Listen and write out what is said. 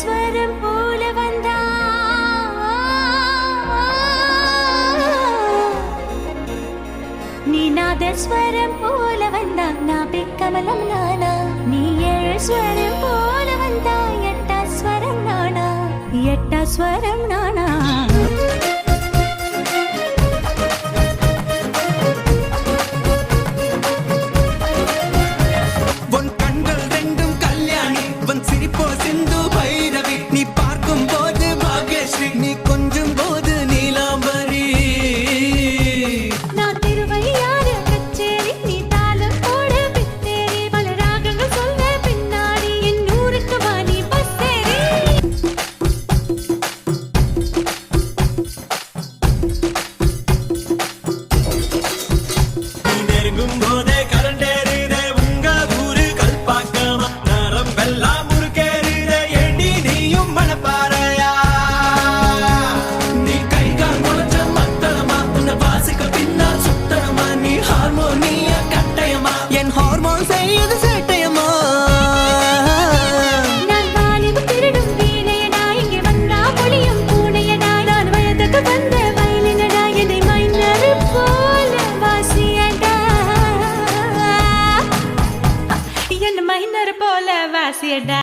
நாதஸ்வரம் போல வந்தா நீ நாதஸ்வரம் போல வந்தா நாபி கமலம் நானா நீ ஏழு ஸ்வரம் போல வந்தா எட்டா ஸ்வரம் நானா எட்டா ஸ்வரம் நானா மைனர் போல வாசியடா